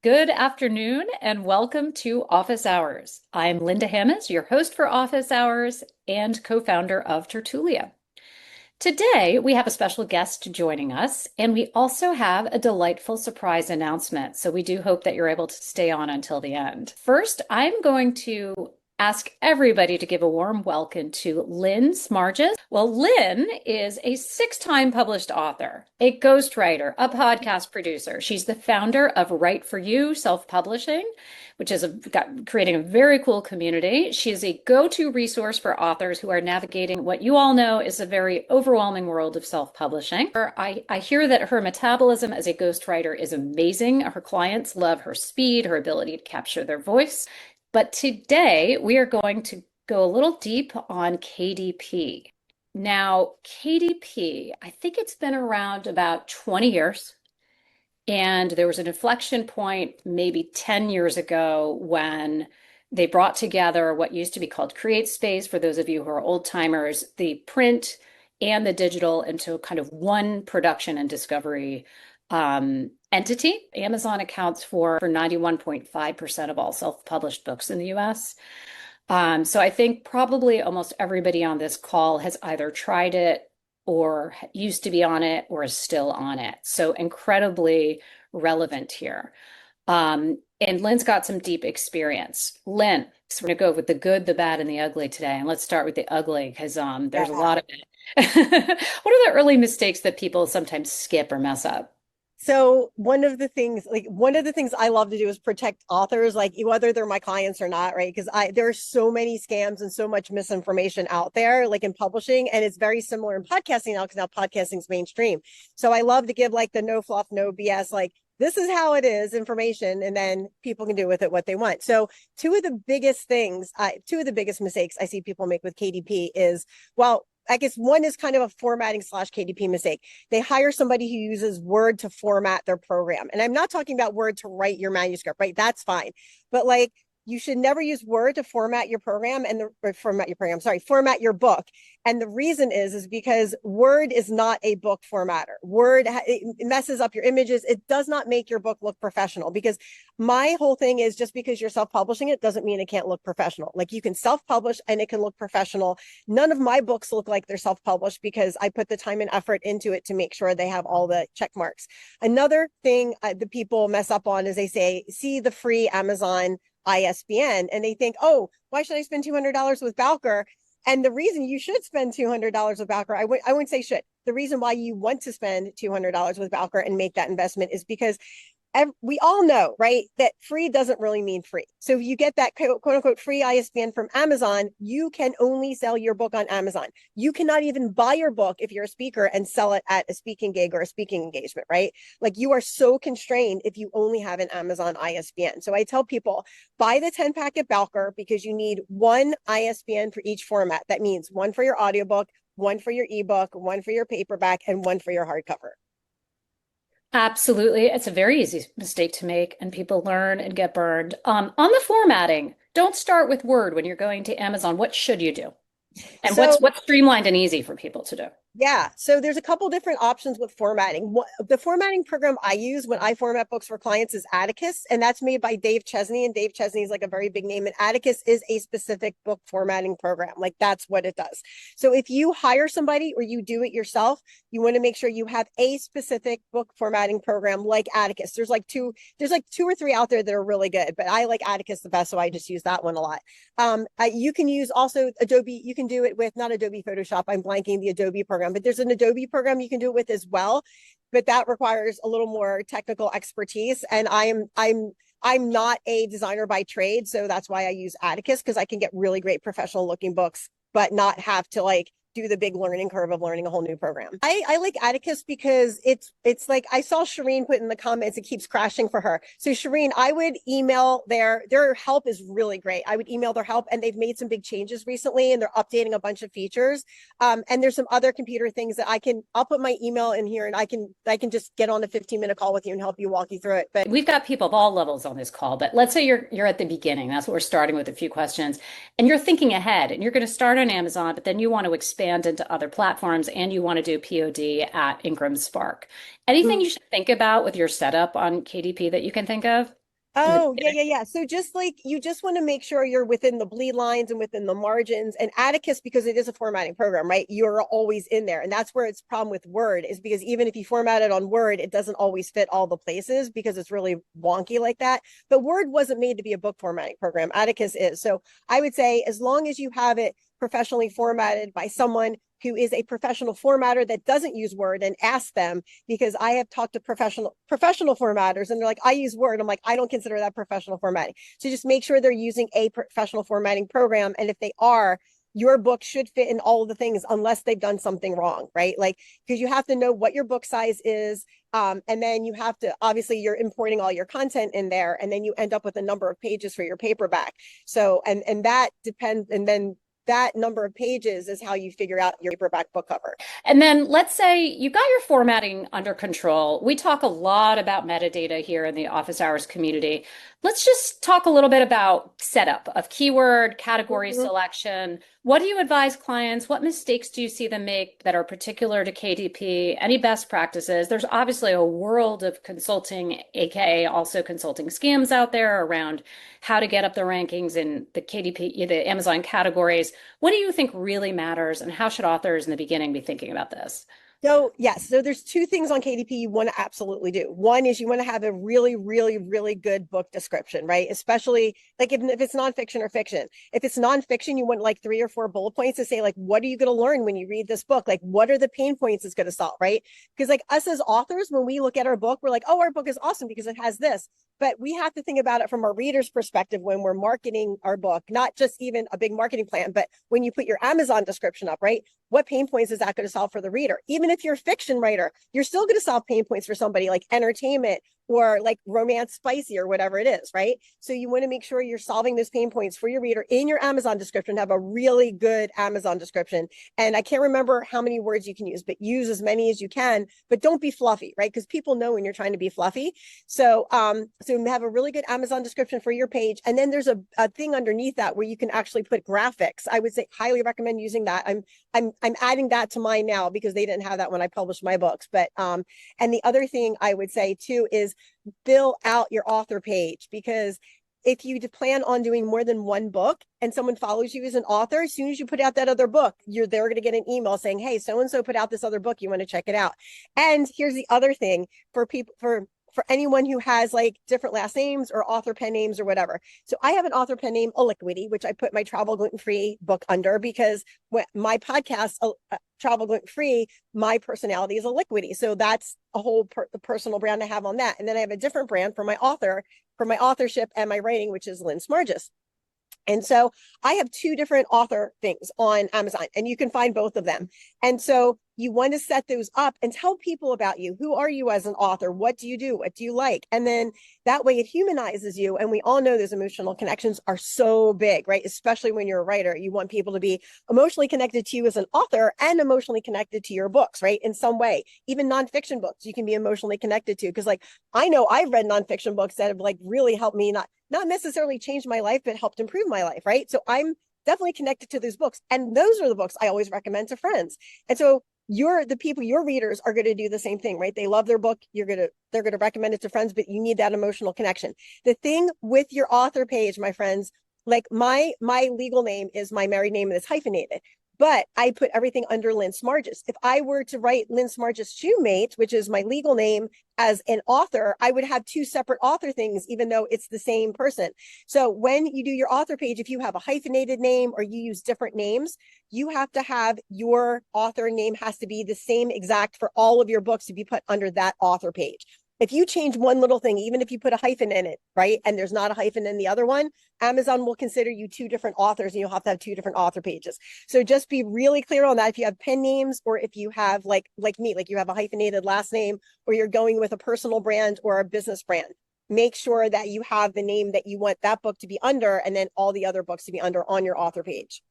Good afternoon and welcome to Office Hours. I'm Linda Hammes, your host for Office Hours and co-founder of Tertulia. Today, we have a special guest joining us, and we also have a delightful surprise announcement. So we do hope that you're able to stay on until the end. First, I'm going to ask everybody to give a warm welcome to Lynn Smarges. Well, Lynn is a six-time published author, a ghostwriter, a podcast producer. She's the founder of Write for You Self-Publishing, which is creating a very cool community. She is a go-to resource for authors who are navigating what you all know is a very overwhelming world of self-publishing. I hear that her metabolism as a ghostwriter is amazing. Her clients love her speed, her ability to capture their voice. But today we are going to go a little deep on KDP. Now, KDP, I think it's been around about 20 years. And there was an inflection point maybe 10 years ago when they brought together what used to be called Create Space, for those of you who are old timers, the print and the digital into kind of one production and discovery entity. Amazon accounts for 91.5% of all self-published books in the US. So I think probably almost everybody on this call has either tried it or used to be on it or is still on it. So incredibly relevant here. And Lynn's got some deep experience. Lynn, so we're going to go with the good, the bad, and the ugly today. And let's start with the ugly because there's a Yeah. lot of it. What are the early mistakes that people sometimes skip or mess up? So one of the things I love to do is protect authors, like whether they're my clients or not, right? Because I there are so many scams and so much misinformation out there, like in publishing, and it's very similar in podcasting now because now podcasting's mainstream. So I love to give like the no fluff, no BS, like this is how it is information, and then people can do with it what they want. So two of the biggest mistakes I see people make with KDP is, well, I guess one is kind of a formatting slash KDP mistake. They hire somebody who uses Word to format their program. And I'm not talking about Word to write your manuscript, right? That's fine. But like, you should never use Word to format your program format your book. And the reason is because Word is not a book formatter. It messes up your images. It does not make your book look professional, because my whole thing is, just because you're self-publishing it doesn't mean it can't look professional. Like, you can self-publish and it can look professional. None of my books look like they're self-published because I put the time and effort into it to make sure they have all the check marks. Another thing the people mess up on is they say, see the free Amazon ISBN, and they think, oh, why should I spend $200 with Bowker? And the reason you should spend $200 with Bowker, I wouldn't say should. The reason why you want to spend $200 with Bowker and make that investment is because we all know, right, that free doesn't really mean free. So if you get that quote unquote free ISBN from Amazon, you can only sell your book on Amazon. You cannot even buy your book if you're a speaker and sell it at a speaking gig or a speaking engagement, right? Like, you are so constrained if you only have an Amazon ISBN. So I tell people, buy the 10 pack at Bowker, because you need one ISBN for each format. That means one for your audiobook, one for your ebook, one for your paperback, and one for your hardcover. Absolutely. It's a very easy mistake to make, and people learn and get burned. On the formatting, don't start with Word when you're going to Amazon. What should you do? And So what's streamlined and easy for people to do? yeah, so there's a couple different options with formatting. The formatting program I use when I format books for clients is Atticus, and that's made by Dave Chesney. And Dave Chesney is like a very big name, and Atticus is a specific book formatting program. Like, that's what it does. So if you hire somebody or you do it yourself, you want to make sure you have a specific book formatting program like Atticus. There's like two or three out there that are really good, but I like Atticus the best, so I just use that one a lot. You can use also Adobe. You can do it with, not Adobe Photoshop, I'm blanking the Adobe program, but there's an Adobe program you can do it with as well. But that requires a little more technical expertise. And I'm not a designer by trade, so that's why I use Atticus, because I can get really great professional looking books, but not have to like do the big learning curve of learning a whole new program. I like Atticus because it's like, I saw Shireen put in the comments, it keeps crashing for her. So Shireen, I would email their help is really great. I would email their help, and they've made some big changes recently, and they're updating a bunch of features. And there's some other computer things that I'll put my email in here, and I can just get on a 15-minute call with you and help you walk you through it. But We've got people of all levels on this call, but let's say you're at the beginning. That's what we're starting with, a few questions, and you're thinking ahead, and you're going to start on Amazon, but then you want to expand into other platforms, and you want to do POD at Ingram Spark. Anything you should think about with your setup on KDP that you can think of? Oh, yeah, yeah, yeah. So just like you just want to make sure you're within the bleed lines and within the margins. And Atticus, because it is a formatting program, right? You're always in there. And that's where it's problem with Word is because even if you format it on Word, it doesn't always fit all the places because it's really wonky like that. But Word wasn't made to be a book formatting program. Atticus is. So I would say as long as you have it professionally formatted by someone who is a professional formatter that doesn't use Word and ask them because I have talked to professional formatters and they're like, I use Word. I'm like, I don't consider that professional formatting. So just make sure they're using a professional formatting program. And if they are, your book should fit in all of the things unless they've done something wrong, right? Like, because you have to know what your book size is. And then you have to, obviously, you're importing all your content in there, and then you end up with a number of pages for your paperback. So, and that depends, and then that number of pages is how you figure out your paperback book cover. And then let's say you got your formatting under control. We talk a lot about metadata here in the office hours community. Let's just talk a little bit about setup of keyword, category Mm-hmm. selection. What do you advise clients? What mistakes do you see them make that are particular to KDP? Any best practices? There's obviously a world of consulting, aka also consulting scams out there around how to get up the rankings in the KDP, the Amazon categories. What do you think really matters, and how should authors in the beginning be thinking about this? So yes, so there's two things on KDP you want to absolutely do. One is you want to have a really, really, really good book description, right? Especially like if it's nonfiction or fiction. If it's nonfiction, you want like 3 or 4 bullet points to say like, what are you going to learn when you read this book? Like, what are the pain points it's going to solve, right? Because like us as authors, when we look at our book, we're like, oh, our book is awesome because it has this. But we have to think about it from a reader's perspective when we're marketing our book, not just even a big marketing plan, but when you put your Amazon description up, right? What pain points is that going to solve for the reader? Even if you're a fiction writer, you're still going to solve pain points for somebody like entertainment or like romance spicy or whatever it is, right? So you want to make sure you're solving those pain points for your reader in your Amazon description. Have a really good Amazon description. And I can't remember how many words you can use, but use as many as you can, but don't be fluffy, right? Because people know when you're trying to be fluffy. So have a really good Amazon description for your page. And then there's a thing underneath that where you can actually put graphics. I would say highly recommend using that. I'm adding that to mine now because they didn't have that when I published my books. But and the other thing I would say too is fill out your author page because if you plan on doing more than one book and someone follows you as an author, as soon as you put out that other book, they're going to get an email saying, hey, so and so put out this other book, you want to check it out. And here's the other thing for people for anyone who has like different last names or author pen names or whatever. So I have an author pen name, Aliquity, which I put my travel gluten-free book under because my podcast, Travel Gluten-Free, my personality is Aliquity. So that's a whole the personal brand I have on that. And then I have a different brand for my authorship and my writing, which is Lynn Smargis. And so I have 2 different author things on Amazon, and you can find both of them. And so you want to set those up and tell people about you. Who are you as an author? What do you do? What do you like? And then that way it humanizes you. And we all know those emotional connections are so big, right? Especially when you're a writer. You want people to be emotionally connected to you as an author and emotionally connected to your books, right? In some way. Even nonfiction books you can be emotionally connected to. Because like I know I've read nonfiction books that have like really helped me not necessarily changed my life, but helped improve my life, right? So I'm definitely connected to those books. And those are the books I always recommend to friends. And so your readers are going to do the same thing, right? They love their book. They're going to recommend it to friends, but you need that emotional connection. The thing with your author page, my friends, like my legal name is my married name and it's hyphenated. But I put everything under Lynn Smargis. If I were to write Lynn Smargis Shoemate, which is my legal name as an author, I would have 2 separate author things, even though it's the same person. So when you do your author page, if you have a hyphenated name or you use different names, you have to have your author name has to be the same exact for all of your books to be put under that author page. If you change one little thing, even if you put a hyphen in it, right, and there's not a hyphen in the other one, Amazon will consider you 2 different authors and you'll have to have 2 different author pages. So just be really clear on that. If you have pen names or if you have like me, like you have a hyphenated last name or you're going with a personal brand or a business brand, make sure that you have the name that you want that book to be under and then all the other books to be under on your author page.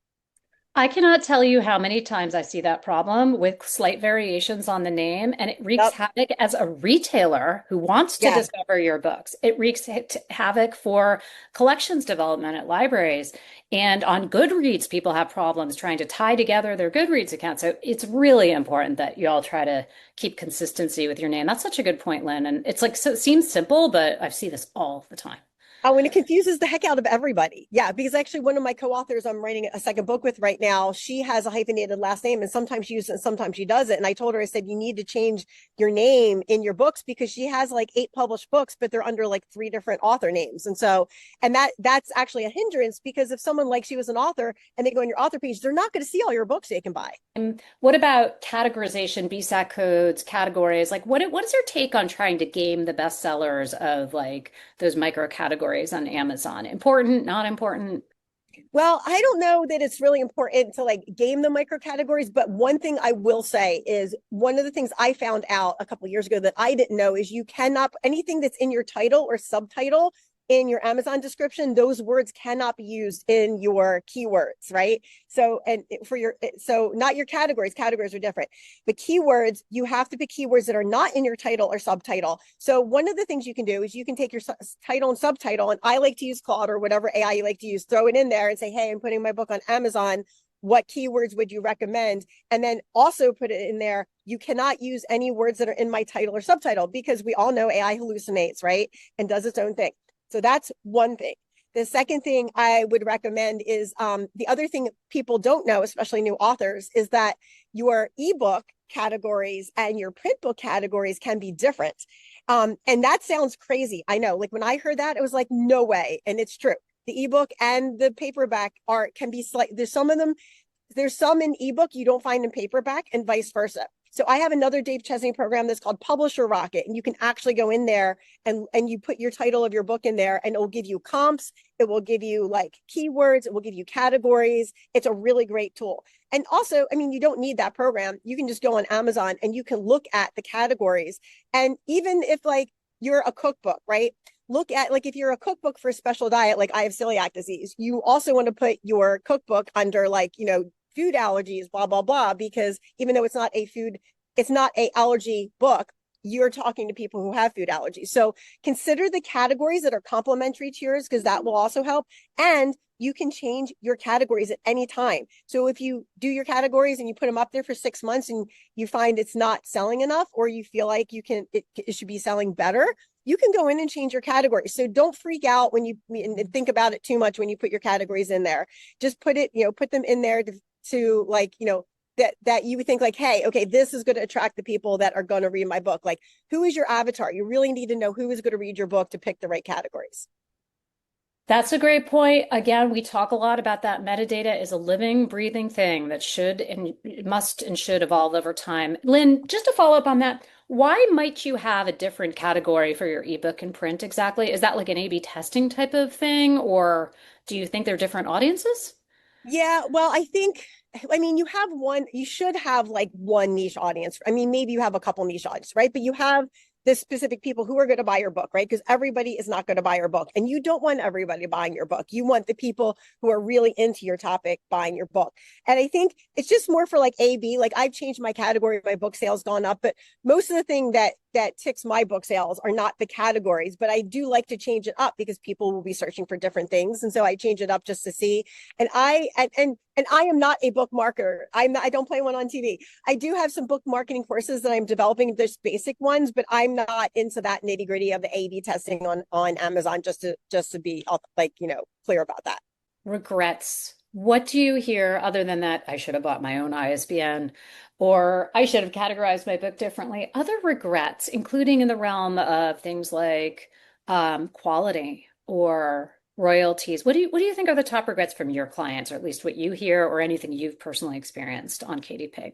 I cannot tell you how many times I see that problem with slight variations on the name, and it wreaks Yep. havoc as a retailer who wants to Yeah. discover your books. It wreaks havoc for collections development at libraries. And on Goodreads, people have problems trying to tie together their Goodreads account. So it's really important that you all try to keep consistency with your name. That's such a good point, Lynn. And it's like, so it seems simple, but I see this all the time. Oh, and it confuses the heck out of everybody. Yeah, because actually one of my co-authors I'm writing a second book with right now, she has a hyphenated last name and sometimes she uses it and sometimes she does it. And I told her, I said, you need to change your name in your books because she has like 8 published books, but they're under like 3 different author names. And so, and that's actually a hindrance because if someone likes you as an author and they go on your author page, they're not going to see all your books they can buy. And what about categorization, BSAC codes, categories? Like what is your take on trying to game the bestsellers of like those micro categories on Amazon? Important, not important? Well, I don't know that it's really important to like game the micro categories, but one thing I will say is one of the things I found out a couple of years ago that I didn't know is you cannot anything that's in your title or subtitle in your Amazon description, those words cannot be used in your keywords, right? So, and for your, so not your categories, categories are different, but keywords, you have to pick keywords that are not in your title or subtitle. So one of the things you can do is you can take your title and subtitle, and I like to use Claude or whatever AI you like to use, throw it in there and say, hey, I'm putting my book on Amazon. What keywords would you recommend? And then also put it in there. You cannot use any words that are in my title or subtitle because we all know AI hallucinates, right? And does its own thing. So that's one thing. The second thing I would recommend is the other thing people don't know, especially new authors, is that your ebook categories and your print book categories can be different. And that sounds crazy. I know, like when I heard that, it was like, no way. And it's true. The ebook and the paperback art can be slight. There's some of them, there's some in ebook you don't find in paperback and vice versa. So I have another Dave Chesney program that's called Publisher Rocket, and you can actually go in there and you put your title of your book in there, and it will give you comps, it will give you like keywords, it will give you categories. It's a really great tool. And also, I mean, you don't need that program. You can just go on Amazon and you can look at the categories. And even if like you're a cookbook, right? Look at like if you're a cookbook for a special diet, like I have celiac disease, you also want to put your cookbook under like, you know, food allergies, blah, blah, blah, because even though it's not a allergy book, you're talking to people who have food allergies. So consider the categories that are complementary to yours, because that will also help. And you can change your categories at any time. So if you do your categories and you put them up there for 6 months and you find it's not selling enough, or you feel like it should be selling better, you can go in and change your categories. So don't freak out when you think about it too much when you put your categories in there. Just put them in there to like, that you would think like, hey, okay, this is going to attract the people that are going to read my book. Like, who is your avatar? You really need to know who is going to read your book to pick the right categories. That's a great point. Again, we talk a lot about that. Metadata is a living, breathing thing that should and must and should evolve over time. Lynn, just to follow up on that, why might you have a different category for your ebook and print exactly? Is that like an A/B testing type of thing, or do you think they're different audiences? Yeah, well, I mean, you should have like one niche audience. I mean, maybe you have a couple niche audience, right? But you have the specific people who are going to buy your book, right? Because everybody is not going to buy your book. And you don't want everybody buying your book. You want the people who are really into your topic buying your book. And I think it's just more for like A/B. Like I've changed my category, my book sales gone up, but most of the thing that ticks my book sales are not the categories, but I do like to change it up because people will be searching for different things. And so I change it up just to see. And I am not a book marketer. I don't play one on TV. I do have some book marketing courses that I'm developing. There's basic ones, but I'm not into that nitty gritty of the A/B testing on Amazon. Just to be like clear about that. Regrets. What do you hear other than that? I should have bought my own ISBN, or I should have categorized my book differently. Other regrets, including in the realm of things like quality or royalties. What do you think are the top regrets from your clients, or at least what you hear, or anything you've personally experienced on KDP?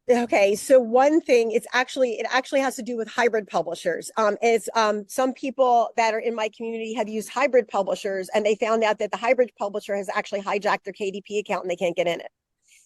Okay, so one thing, it actually has to do with hybrid publishers. It's some people that are in my community have used hybrid publishers, and they found out that the hybrid publisher has actually hijacked their KDP account and they can't get in it.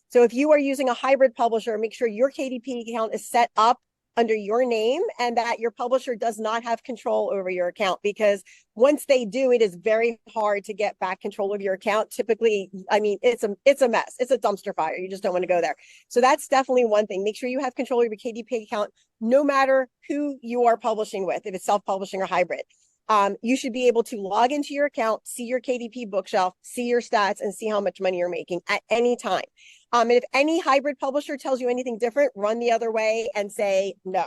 So if you are using a hybrid publisher, make sure your KDP account is set up under your name and that your publisher does not have control over your account, because once they do, it is very hard to get back control of your account. Typically, I mean, it's a mess. It's a dumpster fire. You just don't want to go there. So that's definitely one thing. Make sure you have control of your KDP account, no matter who you are publishing with, if it's self-publishing or hybrid. You should be able to log into your account, see your KDP bookshelf, see your stats, and see how much money you're making at any time. And if any hybrid publisher tells you anything different, run the other way and say no.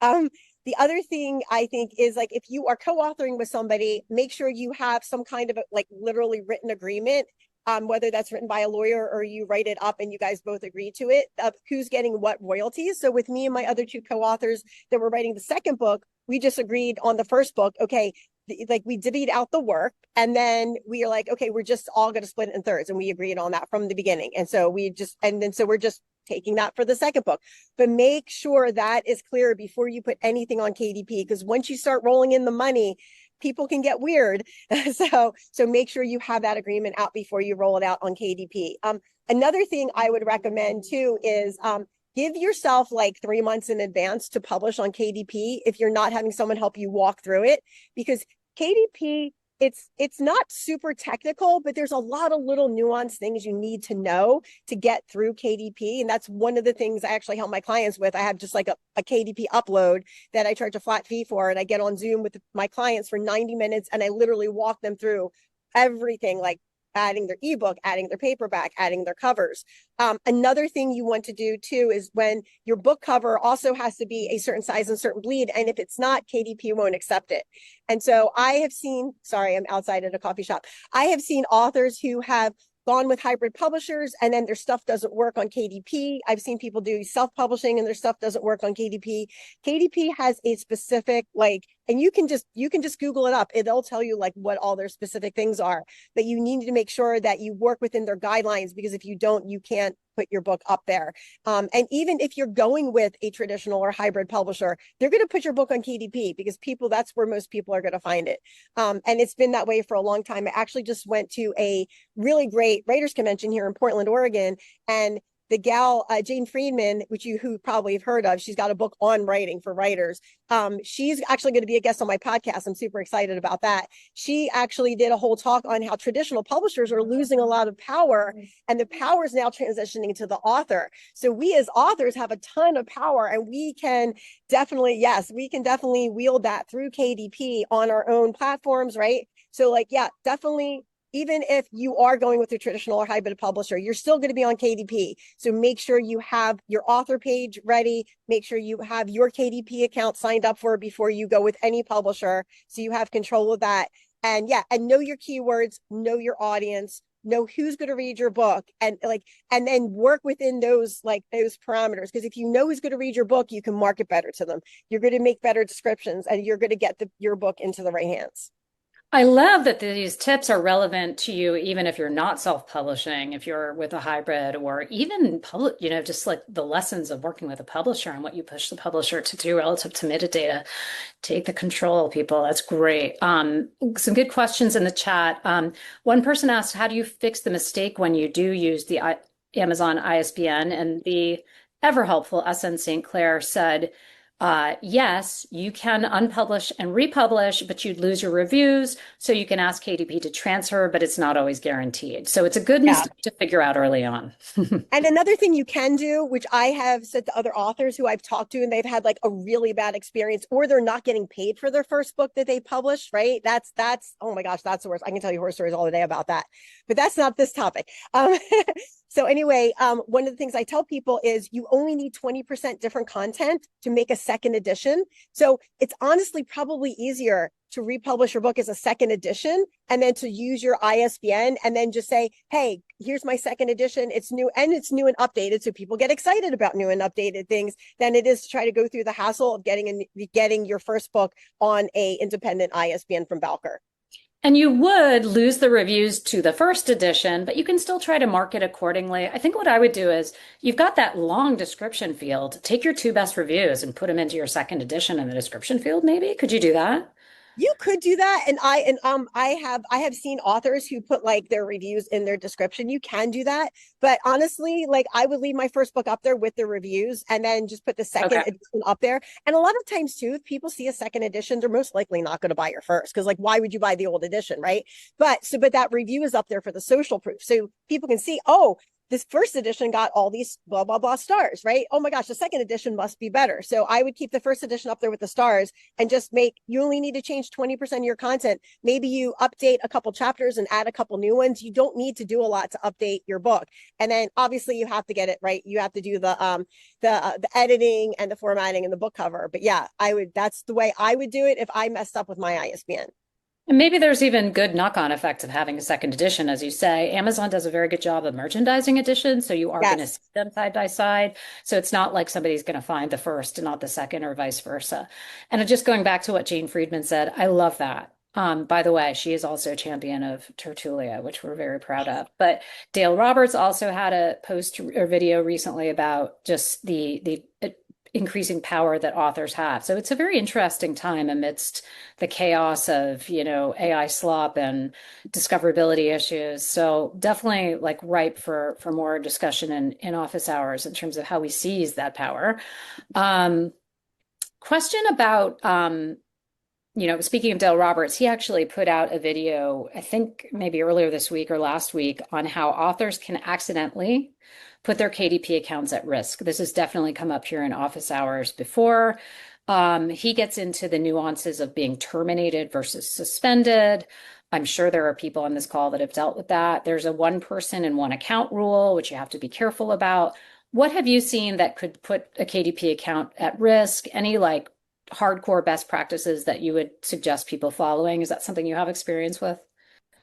Um, The other thing I think is like, if you are co-authoring with somebody, make sure you have some kind of a, like literally written agreement, whether that's written by a lawyer or you write it up and you guys both agree to it, of who's getting what royalties. So with me and my other two co-authors that were writing the second book, we just agreed on the first book, okay, like we divvied out the work, and then we are like, okay, we're just all going to split it in thirds, and we agreed on that from the beginning. And so we're just taking that for the second book. But make sure that is clear before you put anything on KDP, because once you start rolling in the money, people can get weird. So make sure you have that agreement out before you roll it out on KDP. Another thing I would recommend too is give yourself like 3 months in advance to publish on KDP if you're not having someone help you walk through it, because KDP, it's not super technical, but there's a lot of little nuanced things you need to know to get through KDP. And that's one of the things I actually help my clients with. I have just like a KDP upload that I charge a flat fee for, and I get on Zoom with my clients for 90 minutes and I literally walk them through everything, like adding their ebook, adding their paperback, adding their covers. Another thing you want to do too is when your book cover also has to be a certain size and certain bleed. And if it's not, KDP won't accept it. And so I have seen, sorry, I'm outside at a coffee shop. I have seen authors who have gone with hybrid publishers and then their stuff doesn't work on KDP. I've seen people do self-publishing and their stuff doesn't work on KDP. KDP has a specific, like, and you can just Google it up. It'll tell you like what all their specific things are, but you need to make sure that you work within their guidelines, because if you don't, you can't put your book up there. And even if you're going with a traditional or hybrid publisher, they're going to put your book on KDP because that's where most people are going to find it. And it's been that way for a long time. I actually just went to a really great writers convention here in Portland, Oregon, and the gal, Jane Friedman, who probably have heard of, she's got a book on writing for writers. She's actually going to be a guest on my podcast. I'm super excited about that. She actually did a whole talk on how traditional publishers are losing a lot of power, and the power is now transitioning to the author. So we as authors have a ton of power, and we can definitely wield that through KDP on our own platforms, right? So like, yeah, definitely. Even if you are going with a traditional or hybrid publisher, you're still going to be on KDP. So make sure you have your author page ready. Make sure you have your KDP account signed up for before you go with any publisher, so you have control of that. And yeah, and know your keywords, know your audience, know who's going to read your book, and then work within those parameters. Because if you know who's going to read your book, you can market better to them. You're going to make better descriptions, and you're going to get your book into the right hands. I love that these tips are relevant to you, even if you're not self-publishing, if you're with a hybrid, or even public, just like the lessons of working with a publisher and what you push the publisher to do relative to metadata. Take the control, people. That's great. Some good questions in the chat. One person asked, how do you fix the mistake when you do use the Amazon ISBN? And the ever helpful SN St. Clair said, yes, you can unpublish and republish, but you'd lose your reviews. So you can ask KDP to transfer, but it's not always guaranteed. So it's a good mistake to figure out early on. And another thing you can do, which I have said to other authors who I've talked to, and they've had like a really bad experience, or they're not getting paid for their first book that they published, right? That's, oh my gosh, that's the worst. I can tell you horror stories all the day about that, but that's not this topic. So anyway, one of the things I tell people is you only need 20% different content to make a second edition. So it's honestly probably easier to republish your book as a second edition and then to use your ISBN and then just say, hey, here's my second edition. It's new and updated. So people get excited about new and updated things than it is to try to go through the hassle of getting your first book on a independent ISBN from Bowker. And you would lose the reviews to the first edition, but you can still try to market accordingly. I think what I would do is, you've got that long description field. Take your 2 best reviews and put them into your second edition in the description field, maybe. Could you do that? You could do that. And I have seen authors who put like their reviews in their description. You can do that. But honestly, like I would leave my first book up there with the reviews and then just put the second edition up there. And a lot of times too, if people see a second edition, they're most likely not going to buy your first, because like, why would you buy the old edition, right? But that review is up there for the social proof. So people can see, oh, this first edition got all these blah, blah, blah stars, right? Oh my gosh, the second edition must be better. So I would keep the first edition up there with the stars and just you only need to change 20% of your content. Maybe you update a couple chapters and add a couple new ones. You don't need to do a lot to update your book. And then obviously you have to get it right. You have to do the editing and the formatting and the book cover. But yeah, that's the way I would do it if I messed up with my ISBN. And maybe there's even good knock-on effects of having a second edition, as you say. Amazon does a very good job of merchandising editions, so you are going to see Yes. them side by side. So it's not like somebody's going to find the first and not the second, or vice versa. And just going back to what Jane Friedman said, I love that. By the way, she is also a champion of Tertulia, which we're very proud of. But Dale Roberts also had a post or video recently about just the increasing power that authors have. So it's a very interesting time amidst the chaos of, AI slop and discoverability issues. So definitely like ripe for more discussion in office hours in terms of how we seize that power. Question about speaking of Dale Roberts, he actually put out a video, I think maybe earlier this week or last week, on how authors can accidentally put their KDP accounts at risk. This has definitely come up here in office hours before. He gets into the nuances of being terminated versus suspended. I'm sure there are people on this call that have dealt with that. There's a one person and one account rule, which you have to be careful about. What have you seen that could put a KDP account at risk? Any like hardcore best practices that you would suggest people following? Is that something you have experience with?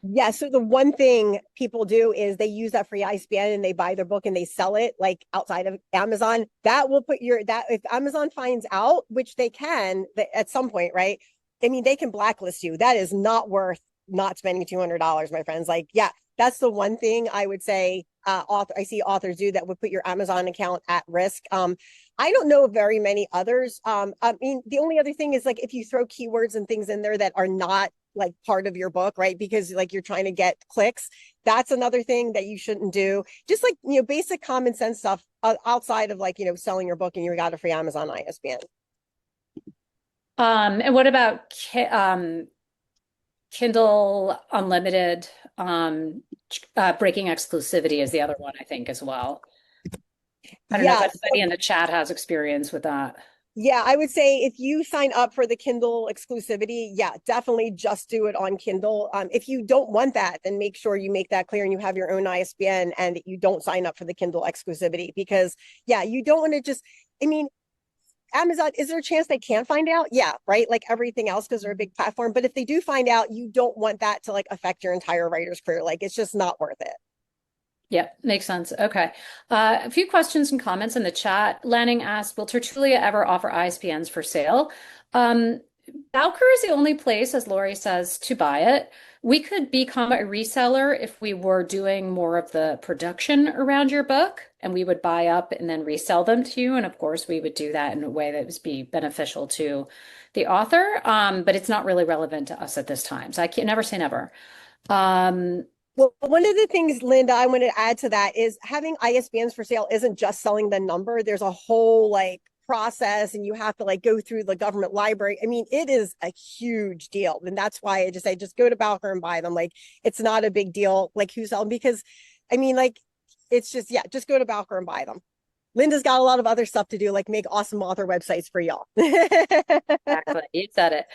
Yeah. So the one thing people do is they use that free ISBN and they buy their book and they sell it like outside of Amazon. That will put that if Amazon finds out, which they can at some point, right? I mean, they can blacklist you. That is not worth not spending $200, my friends. Like, yeah, that's the one thing I would say I see authors do that would put your Amazon account at risk. I don't know of very many others. I mean, the only other thing is like if you throw keywords and things in there that are not like part of your book, right? Because like you're trying to get clicks. That's another thing that you shouldn't do. Just like, basic common sense stuff outside of like, selling your book and you got a free Amazon ISBN. And what about Kindle Unlimited? Breaking exclusivity is the other one, I think, as well. I don't know if anybody in the chat has experience with that. Yeah, I would say if you sign up for the Kindle exclusivity, yeah, definitely just do it on Kindle. If you don't want that, then make sure you make that clear and you have your own ISBN and you don't sign up for the Kindle exclusivity because, yeah, you don't want to I mean, Amazon, is there a chance they can't find out? Yeah, right? Like everything else because they're a big platform. But if they do find out, you don't want that to like affect your entire writer's career. Like it's just not worth it. Yeah, makes sense. Okay. A few questions and comments in the chat. Lanning asked, will Tertulia ever offer ISBNs for sale? Bowker is the only place, as Lori says, to buy it. We could become a reseller if we were doing more of the production around your book, and we would buy up and then resell them to you. And of course, we would do that in a way that would be beneficial to the author. But it's not really relevant to us at this time. So I can't never say never. Well, one of the things, Linda, I want to add to that is having ISBNs for sale isn't just selling the number. There's a whole like process and you have to like go through the government library. I mean, it is a huge deal. And that's why I just say, just go to Bowker and buy them. Like, it's not a big deal, like who's selling, because I mean, like, it's just, yeah, just go to Bowker and buy them. Linda's got a lot of other stuff to do, like make awesome author websites for y'all. Exactly. You said it.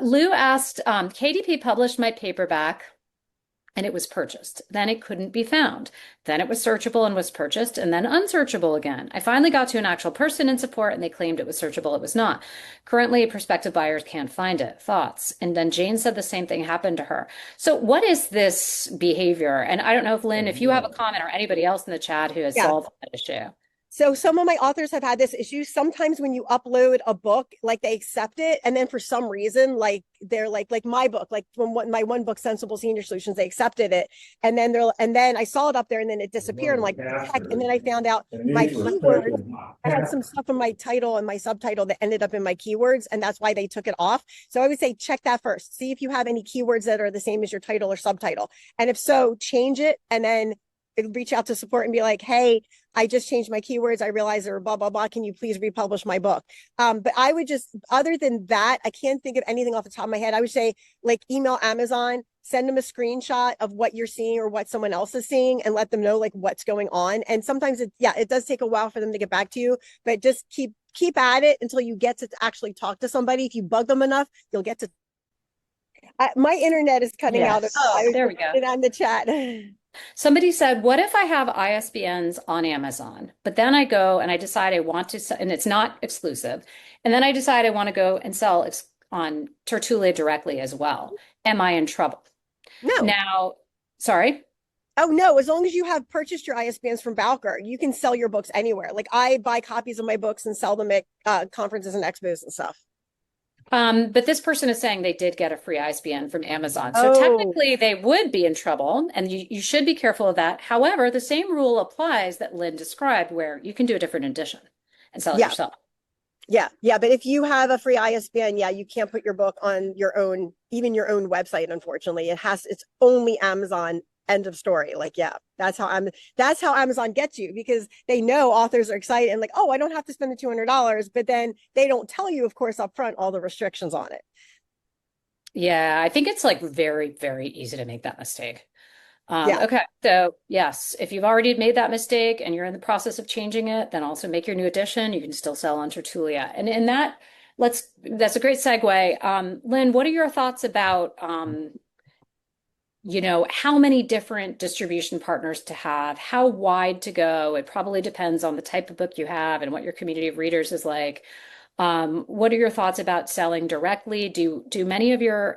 Lou asked, KDP published my paperback and it was purchased. Then it couldn't be found. Then it was searchable and was purchased and then unsearchable again. I finally got to an actual person in support and they claimed it was searchable. It was not. Currently, prospective buyers can't find it. Thoughts? And then Jane said the same thing happened to her. So what is this behavior? And I don't know if Lynn, if you have a comment or anybody else in the chat who has solved that issue. So some of my authors have had this issue. Sometimes when you upload a book, like they accept it. And then for some reason, like they're like my book, like when my one book, Sensible Senior Solutions, they accepted it. And then I saw it up there and then it disappeared. I'm like, heck. And then I found out my keywords, I had some stuff in my title and my subtitle that ended up in my keywords. And that's why they took it off. So I would say, check that first. See if you have any keywords that are the same as your title or subtitle. And if so, change it and then reach out to support and be like, hey, I just changed my keywords. I realized there were blah, blah, blah. Can you please republish my book? But I would just, other than that, I can't think of anything off the top of my head. I would say like email Amazon, send them a screenshot of what you're seeing or what someone else is seeing and let them know like what's going on. And sometimes it does take a while for them to get back to you, but just keep at it until you get to actually talk to somebody. If you bug them enough, you'll get to. My internet is cutting out. Yes. I was There just we go. putting it on the chat. Somebody said, what if I have ISBNs on Amazon, but then I go and I decide I want to sell, and it's not exclusive, and then I decide I want to go and sell on Tertulia directly as well. Am I in trouble? No. Now, sorry. Oh no, as long as you have purchased your ISBNs from Bowker, you can sell your books anywhere. Like I buy copies of my books and sell them at conferences and expos and stuff. But this person is saying they did get a free ISBN from Amazon. So Oh, technically they would be in trouble, and you should be careful of that. However, the same rule applies that Lynn described, where you can do a different edition and sell it yeah. yourself. Yeah. But if you have a free ISBN, yeah, you can't put your book on your own, even your own website, unfortunately. It's only Amazon. End of story. Like, yeah, that's how Amazon gets you because they know authors are excited and like, oh, I don't have to spend the $200, but then they don't tell you, of course, up front all the restrictions on it. Yeah, I think it's like very, very easy to make that mistake. Yeah. Okay, so yes, if you've already made that mistake and you're in the process of changing it, then also make your new edition. You can still sell on Tertulia. And in that, that's a great segue. Lynn, what are your thoughts about how many different distribution partners to have, how wide to go? It probably depends on the type of book you have and what your community of readers is like. What are your thoughts about selling directly? Do many of your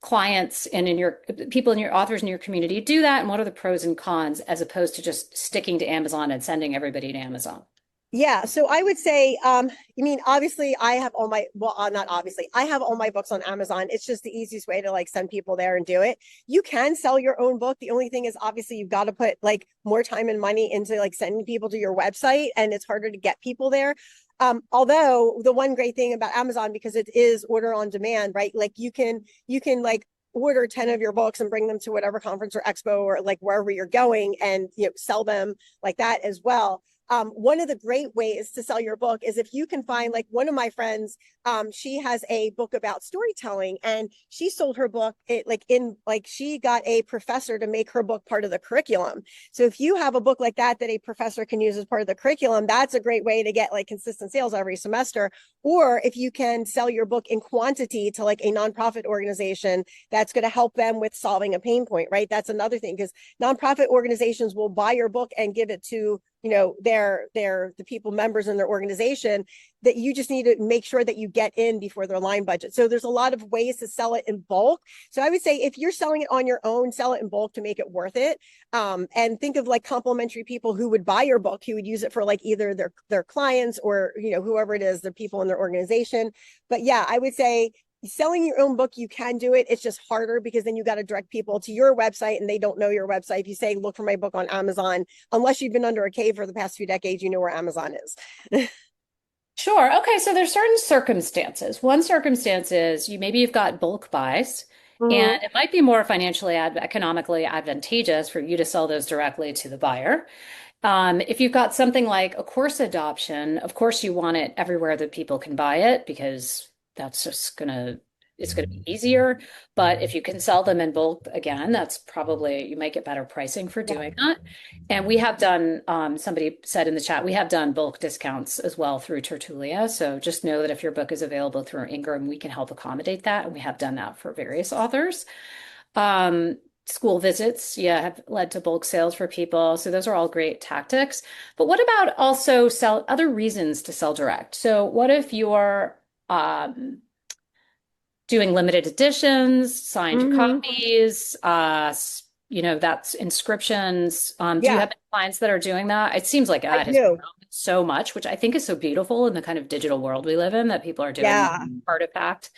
clients and in your people in your authors in your community do that? And what are the pros and cons as opposed to just sticking to Amazon and sending everybody to Amazon? Yeah, so I would say, obviously I have all my, well, not obviously, I have all my books on Amazon. It's just the easiest way to like send people there and do it. You can sell your own book. The only thing is obviously you've got to put like more time and money into like sending people to your website and it's harder to get people there. Although the one great thing about Amazon, because it is order on demand, right? Like you can like order 10 of your books and bring them to whatever conference or expo or like wherever you're going and sell them like that as well. One of the great ways to sell your book is if you can find like one of my friends, she has a book about storytelling and she sold her book she got a professor to make her book part of the curriculum. So if you have a book like that a professor can use as part of the curriculum, that's a great way to get like consistent sales every semester. Or if you can sell your book in quantity to like a nonprofit organization, that's going to help them with solving a pain point, right? That's another thing because nonprofit organizations will buy your book and give it to the people members in their organization that you just need to make sure that you get in before their line budget. So there's a lot of ways to sell it in bulk. So I would say if you're selling it on your own, sell it in bulk to make it worth it. And think of like complimentary people who would buy your book, who would use it for like either their clients or whoever it is, the people in their organization. But yeah, I would say selling your own book, you can do it. It's just harder because then you got to direct people to your website and they don't know your website. If you say, look for my book on Amazon, unless you've been under a cave for the past few decades, you know where Amazon is. Sure. Okay. So there's certain circumstances. One circumstance is you've got bulk buys, Mm-hmm. and it might be more financially economically advantageous for you to sell those directly to the buyer. If you've got something like a course adoption, of course you want it everywhere that people can buy it because that's just it's gonna be easier. But if you can sell them in bulk, again, that's probably you might get better pricing for Yeah. doing that. And we have done, somebody said in the chat, we have done bulk discounts as well through Tertulia. So just know that if your book is available through Ingram, we can help accommodate that. And we have done that for various authors. School visits, yeah, have led to bulk sales for people. So those are all great tactics. But what about also sell other reasons to sell direct? So what if you're doing limited editions, signed Mm-hmm. copies, that's inscriptions. Do you Yeah, have any clients that are doing that? It seems like I that has do. grown so much, which I think is so beautiful in the kind of digital world we live in that people are doing Yeah. artifact.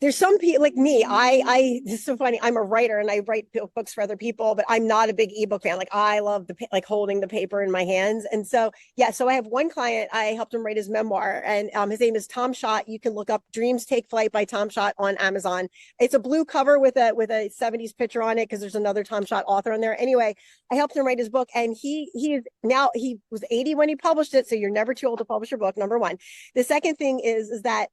there's some people like me. This is so funny. I'm a writer and I write books for other people, but I'm not a big ebook fan. Like I love like holding the paper in my hands. And so, yeah, so I have one client, I helped him write his memoir, and his name is Tom Schott. You can look up Dreams Take Flight by Tom Schott on Amazon. It's a blue cover with a 70s picture on it because there's another Tom Schott author on there. Anyway, I helped him write his book, and he was 80 when he published it. So you're never too old to publish your book, number one. The second thing is that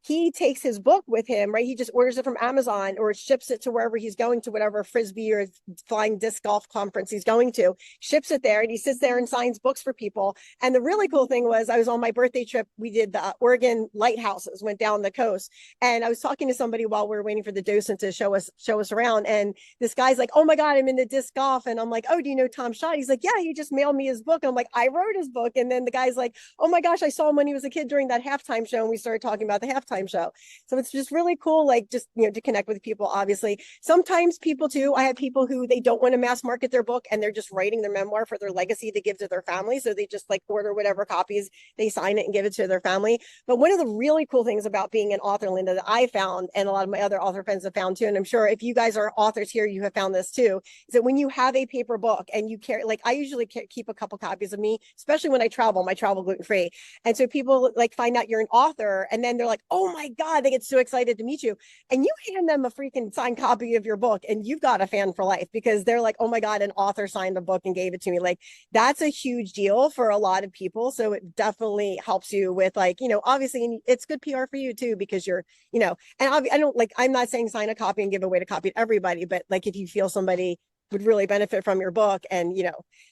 he takes his book with him, right? He just orders it from Amazon or ships it to wherever he's going to, whatever frisbee or flying disc golf conference he's going to, ships it there, and he sits there and signs books for people. And the really cool thing was, I was on my birthday trip. We did the Oregon lighthouses, went down the coast, and I was talking to somebody while we were waiting for the docent to show us around. And this guy's like, "Oh my God, I'm into disc golf." And I'm like, "Oh, do you know Tom Schott?" He's like, "Yeah, he just mailed me his book." And I'm like, "I wrote his book." And then the guy's like, "Oh my gosh, I saw him when he was a kid during that halftime show." And we started talking about the halftime show. So it's just really cool, like just, to connect with people, obviously. Sometimes people too, I have people who they don't want to mass market their book and they're just writing their memoir for their legacy to give to their family. So they just like order whatever copies, they sign it and give it to their family. But one of the really cool things about being an author, Linda, that I found, and a lot of my other author friends have found too, and I'm sure if you guys are authors here, you have found this too, is that when you have a paper book and you carry, like I usually keep a couple copies of me, especially when I travel gluten-free. And so people like find out you're an author and then they're like, "Oh my God," they get so excited to meet you. And you hand them a freaking signed copy of your book and you've got a fan for life because they're like, "Oh my God, an author signed a book and gave it to me." Like that's a huge deal for a lot of people. So it definitely helps you with like, obviously it's good PR for you too, because you're, and I don't like, I'm not saying sign a copy and give away to copy to everybody, but like if you feel somebody would really benefit from your book and,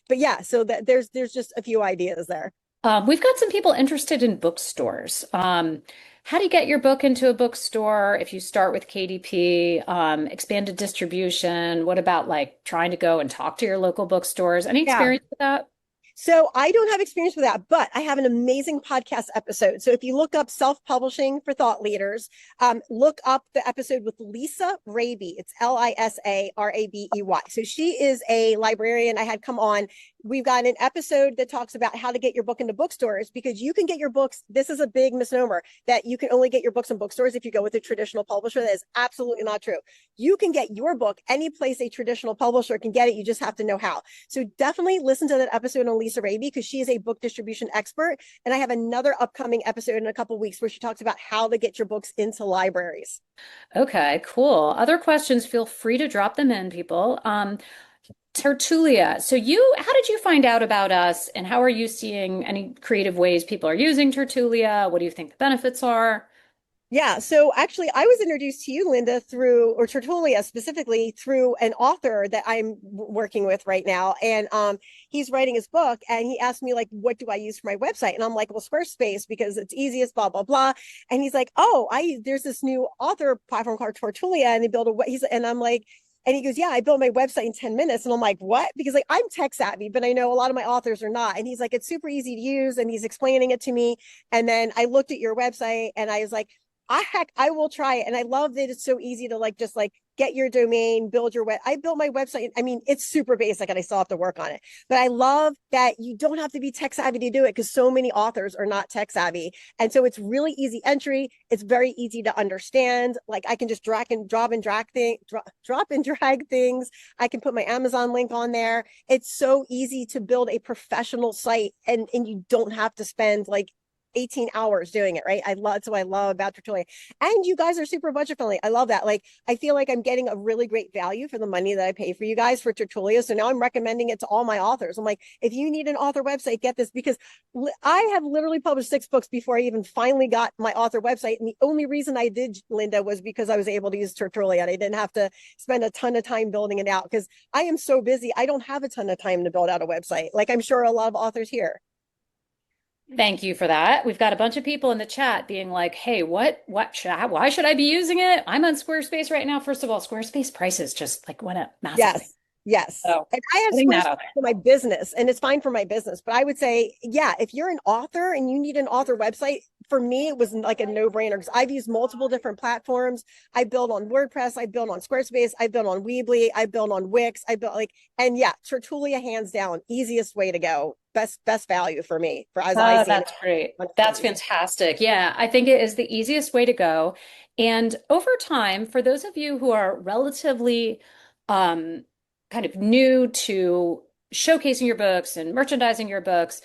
but yeah, so that there's just a few ideas there. We've got some people interested in bookstores. How do you get your book into a bookstore if you start with KDP, expanded distribution? What about like trying to go and talk to your local bookstores? Any Yeah. experience with that? So I don't have experience with that, but I have an amazing podcast episode. So if you look up self-publishing for thought leaders, look up the episode with Lisa Raby. It's Lisarabey. So she is a librarian I had come on. We've got an episode that talks about how to get your book into bookstores, because you can get your books. This is a big misnomer that you can only get your books in bookstores if you go with a traditional publisher. That is absolutely not true. You can get your book any place a traditional publisher can get it. You just have to know how. So definitely listen to that episode on Lisa Raby, because she is a book distribution expert. And I have another upcoming episode in a couple of weeks where she talks about how to get your books into libraries. Okay, cool. Other questions, feel free to drop them in, people. Tertulia. So how did you find out about us and how are you seeing any creative ways people are using Tertulia? What do you think the benefits are? Yeah. So actually, I was introduced to you, Linda, or Tertulia specifically, through an author that I'm working with right now. And he's writing his book and he asked me, like, what do I use for my website? And I'm like, well, Squarespace, because it's easiest, blah, blah, blah. And he's like, oh, there's this new author platform called Tertulia. And they build and I'm like, and he goes, yeah, I built my website in 10 minutes. And I'm like, what? Because like I'm tech savvy, but I know a lot of my authors are not. And he's like, it's super easy to use. And he's explaining it to me. And then I looked at your website and I was like, I will try it. And I love that it's so easy to like, just like get your domain, build your web. I built my website. I mean, it's super basic and I still have to work on it, but I love that you don't have to be tech savvy to do it, because so many authors are not tech savvy. And so it's really easy entry. It's very easy to understand. Like I can just drag and drop and drag drop and drag things. I can put my Amazon link on there. It's so easy to build a professional site, and you don't have to spend like 18 hours doing it, right? That's what I love about Tertulia. And you guys are super budget friendly. I love that. Like, I feel like I'm getting a really great value for the money that I pay for you guys for Tertulia. So now I'm recommending it to all my authors. I'm like, if you need an author website, get this, because I have literally published 6 books before I even finally got my author website. And the only reason I did, Linda, was because I was able to use Tertulia and I didn't have to spend a ton of time building it out, because I am so busy. I don't have a ton of time to build out a website. Like I'm sure a lot of authors here. Thank you for that. We've got a bunch of people in the chat being like, "Hey, why should I be using it? I'm on Squarespace right now." First of all, Squarespace prices just like went up massively. Yes. Yes. So And I have putting that Squarespace out there. for my business and it's fine for my business. But I would say, yeah, if you're an author and you need an author website, for me, it was like a no-brainer because I've used multiple different platforms. I build on WordPress, I build on Squarespace, I build on Weebly, I build on Wix, I built like, and yeah, Tertulia hands down, easiest way to go. Best value for me, for as I see it. That's great. That's 100%. fantastic. Yeah, I think it is the easiest way to go. And over time, for those of you who are relatively um, kind of new to showcasing your books and merchandising your books,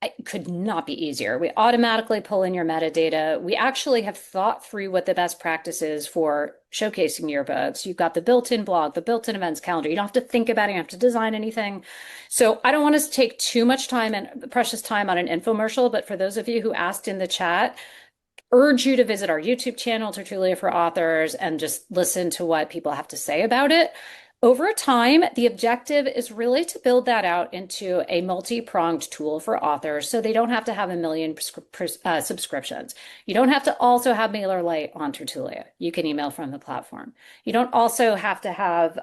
it could not be easier. We automatically pull in your metadata. We actually have thought through what the best practice is for showcasing your books. You've got the built-in blog, the built-in events calendar. You don't have to think about it. You don't have to design anything. So I don't want us to take too much time and precious time on an infomercial, but for those of you who asked in the chat, urge you to visit our YouTube channel, Tertulia for Authors, and just listen to what people have to say about it. Over time, the objective is really to build that out into a multi-pronged tool for authors so they don't have to have a million subscriptions. You don't have to also have MailerLite on Tertulia. You can email from the platform. You don't also have to have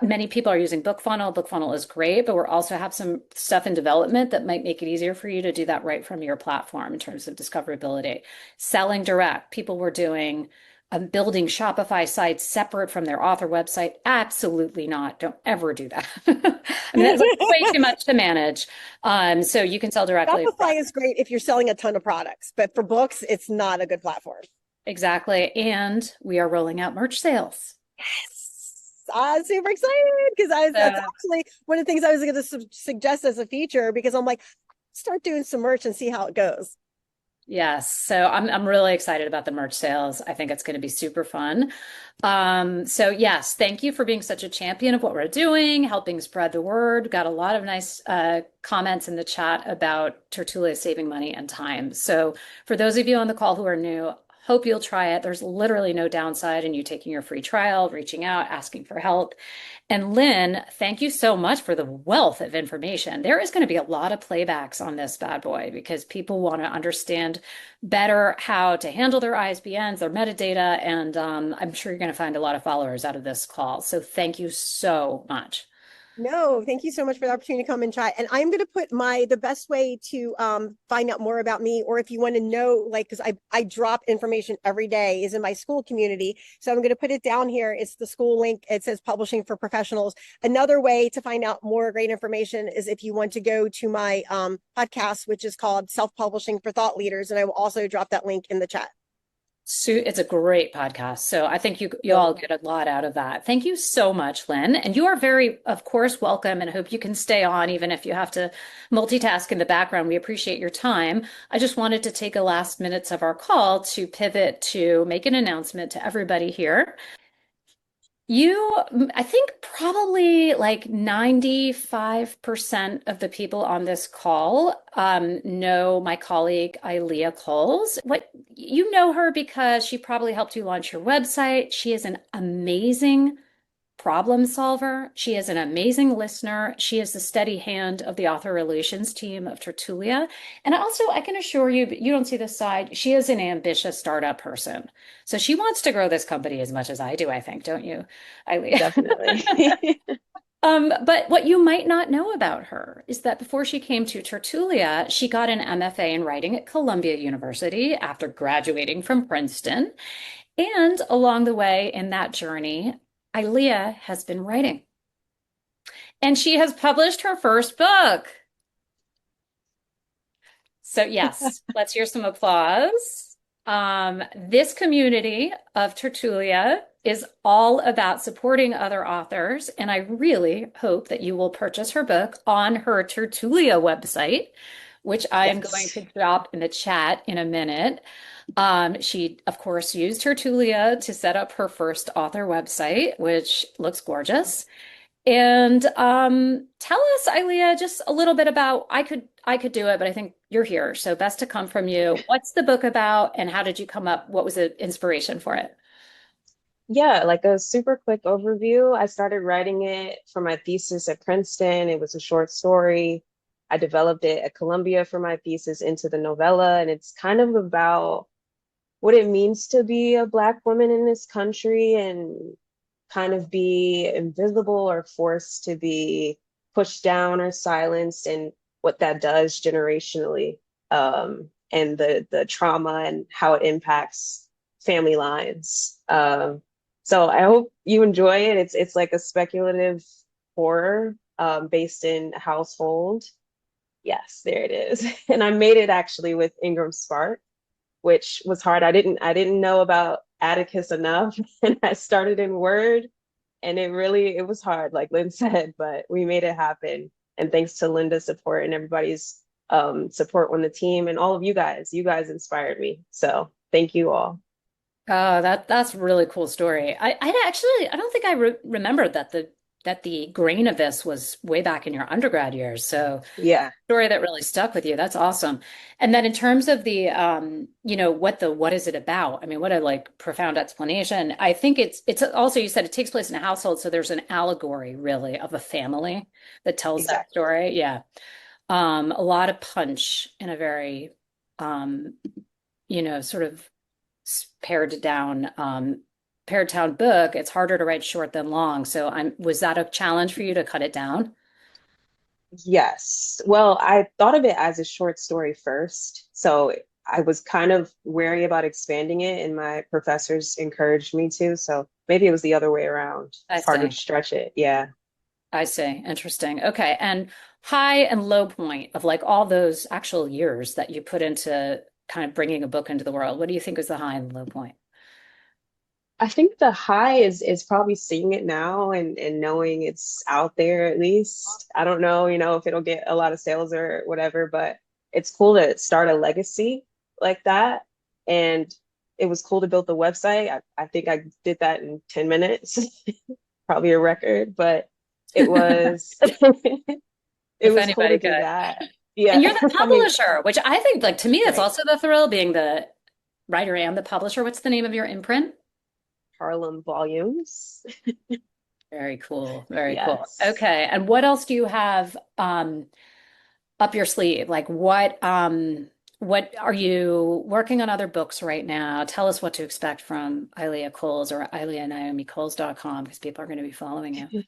many people are using BookFunnel. BookFunnel is great, but we're also have some stuff in development that might make it easier for you to do that right from your platform in terms of discoverability. Selling direct, people were doing building Shopify sites separate from their author website. Absolutely not. Don't ever do that. I mean, that's like way too much to manage. So you can sell directly. Shopify is great if you're selling a ton of products, but for books, it's not a good platform. Exactly. And we are rolling out merch sales. Yes. I'm super excited because that's actually one of the things I was going to suggest as a feature because I'm like, start doing some merch and see how it goes. Yes, so I'm really excited about the merch sales. I think it's going to be super fun. So yes, thank you for being such a champion of what we're doing, helping spread the word. Got a lot of nice comments in the chat about Tertulia saving money and time. So for those of you on the call who are new, hope you'll try it. There's literally no downside in you taking your free trial, reaching out, asking for help. And Lynn, thank you so much for the wealth of information. There is going to be a lot of playbacks on this bad boy because people want to understand better how to handle their ISBNs, their metadata, and I'm sure you're going to find a lot of followers out of this call. So thank you so much. No, thank you so much for the opportunity to come and chat. And I'm going to put the best way to find out more about me, or if you want to know, like, because I drop information every day, is in my school community. So I'm going to put it down here. It's the school link. It says Publishing for Professionals. Another way to find out more great information is if you want to go to my podcast, which is called Self-Publishing for Thought Leaders. And I will also drop that link in the chat. It's a great podcast. So I think you all get a lot out of that. Thank you so much, Lynn. And you are very, of course, welcome and hope you can stay on even if you have to multitask in the background. We appreciate your time. I just wanted to take a last minutes of our call to pivot to make an announcement to everybody here. I think probably like 95% of the people on this call know my colleague Ilea Coles. What you know her because she probably helped you launch your website. She is an amazing problem solver. She is an amazing listener. She is the steady hand of the author relations team of Tertulia. And also, I can assure you, but you don't see this side, she is an ambitious startup person. So she wants to grow this company as much as I do, I think, don't you, Eileen? Definitely. But what you might not know about her is that before she came to Tertulia, she got an MFA in writing at Columbia University after graduating from Princeton. And along the way in that journey, Ilea has been writing. And she has published her first book. So yes, let's hear some applause. This community of Tertulia is all about supporting other authors, and I really hope that you will purchase her book on her Tertulia website, which I am going to drop in the chat in a minute. She, of course, used Tertulia to set up her first author website, which looks gorgeous. And tell us, Ilea, just a little bit about I could do it, but I think you're here, so best to come from you. What's the book about, and how did you come up? What was the inspiration for it? Yeah, like a super quick overview. I started writing it for my thesis at Princeton. It was a short story. I developed it at Columbia for my thesis into the novella, and it's kind of about what it means to be a Black woman in this country and kind of be invisible or forced to be pushed down or silenced, and what that does generationally, and the trauma and how it impacts family lines. So I hope you enjoy it. It's like a speculative horror, based in household. Yes, there it is. And I made it actually with Ingram Spark, which was hard. I didn't know about Atticus enough, and I started in Word, and it was hard, like Lynn said, but we made it happen. And thanks to Linda's support and everybody's support on the team, and all of you guys inspired me. So thank you all. Oh, that's a really cool story. I don't think I remembered that the grain of this was way back in your undergrad years. So Yeah, story that really stuck with you. That's awesome. And then in terms of the what is it about? I mean, what a like profound explanation. I think it's also you said it takes place in a household, so there's an allegory really of a family that tells that exactly. story. Yeah. A lot of punch in a very um, sort of pared down book. It's harder to write short than long. So was that a challenge for you to cut it down? Yes. Well, I thought of it as a short story first. So I was kind of wary about expanding it, and my professors encouraged me to. So maybe it was the other way around. I It's harder to see. stretch it. Yeah. I see. Interesting. Okay. And high and low point of like all those actual years that you put into kind of bringing a book into the world. What do you think is the high and low point? I think the high is probably seeing it now, and knowing it's out there at least. I don't know, if it'll get a lot of sales or whatever, but it's cool to start a legacy like that. And it was cool to build the website. I think I did that in 10 minutes, probably a record, but it was it If was cool anybody to could. do that. And Yeah. you're the I mean, publisher, which I think like to me it's right. also the thrill being the writer and the publisher. What's the name of your imprint? Harlem Volumes. Very cool. Very cool. Yes. Okay. And what else do you have up your sleeve? Like what are you working on other books right now? Tell us what to expect from Ilea Coles or IleaNaomiColes.com because people are going to be following you.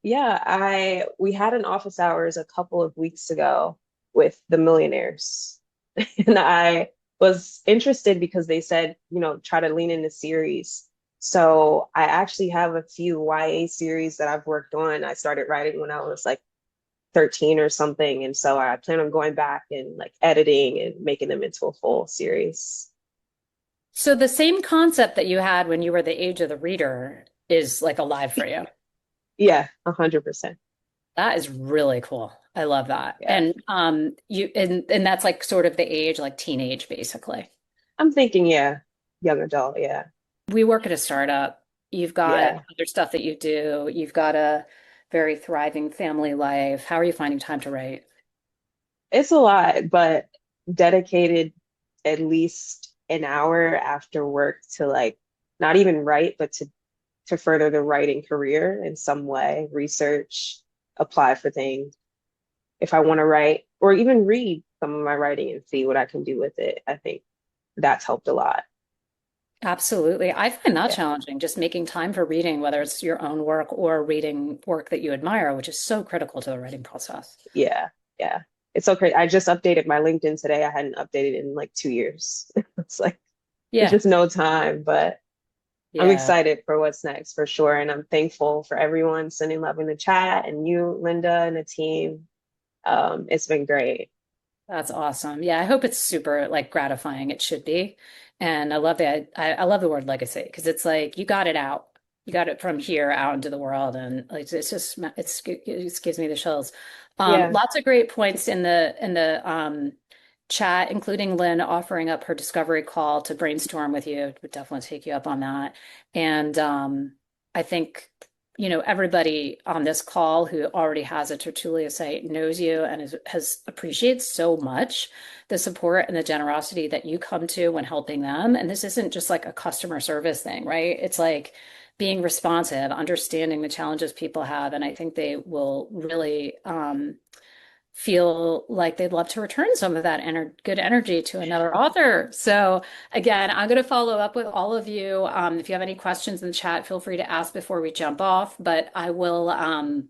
Yeah, I we had an office hours a couple of weeks ago with the millionaires. And I was interested because they said, try to lean into series. So I actually have a few YA series that I've worked on. I started writing when I was like 13 or something. And so I plan on going back and like editing and making them into a full series. So the same concept that you had when you were the age of the reader is like alive for you. Yeah, 100%. That is really cool. I love that. Yeah. And and that's like sort of the age, like teenage, basically. I'm thinking, yeah, young adult. Yeah. We work at a startup. You've got Yeah. other stuff that you do. You've got a very thriving family life. How are you finding time to write? It's a lot, but dedicated at least an hour after work to like not even write, but to further the writing career in some way, research, apply for things. If I want to write or even read some of my writing and see what I can do with it, I think that's helped a lot. Absolutely. I find that Yeah. challenging, just making time for reading, whether it's your own work or reading work that you admire, which is so critical to the writing process. Yeah. Yeah. It's so great. I just updated my LinkedIn today. I hadn't updated in like 2 years. It's like there's Yeah. just no time, but I'm Yeah. excited for what's next for sure. And I'm thankful for everyone sending love in the chat and you, Linda, and the team. It's been great. That's awesome. Yeah, I hope it's super like gratifying. It should be. And I love that. I love the word legacy because it's like you got it out. You got it from here out into the world. And like it's just it just gives me the chills. Yeah. Lots of great points in the chat, including Lynn offering up her discovery call to brainstorm with you. Would definitely take you up on that. And I think everybody on this call who already has a Tertulia site knows you and has appreciates so much the support and the generosity that you come to when helping them. And this isn't just like a customer service thing, right? It's like being responsive, understanding the challenges people have. And I think they will really feel like they'd love to return some of that good energy to another author. So again, I'm going to follow up with all of you. If you have any questions in the chat, feel free to ask before we jump off, but I will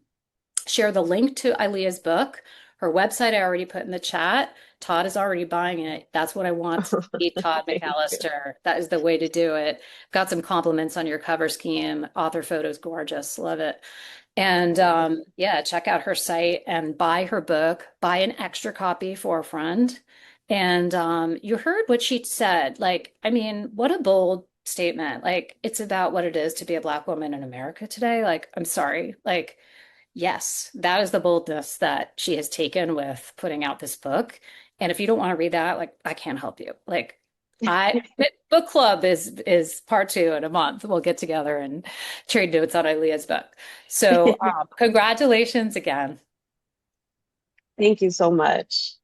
share the link to Ilea's book. Her website I already put in the chat. Todd is already buying it. That's what I want to see, Todd Thank you. McAllister. That is the way to do it. Got some compliments on your cover scheme. Author photos gorgeous. Love it. And yeah, check out her site and buy her book. Buy an extra copy for a friend. And you heard what she said. Like, I mean, what a bold statement. Like, it's about what it is to be a Black woman in America today. Like, I'm sorry. Like, yes, that is the boldness that she has taken with putting out this book. And if you don't want to read that, like I can't help you. Like book club is part two in a month. We'll get together and trade notes on Ilea's book. So congratulations again. Thank you so much.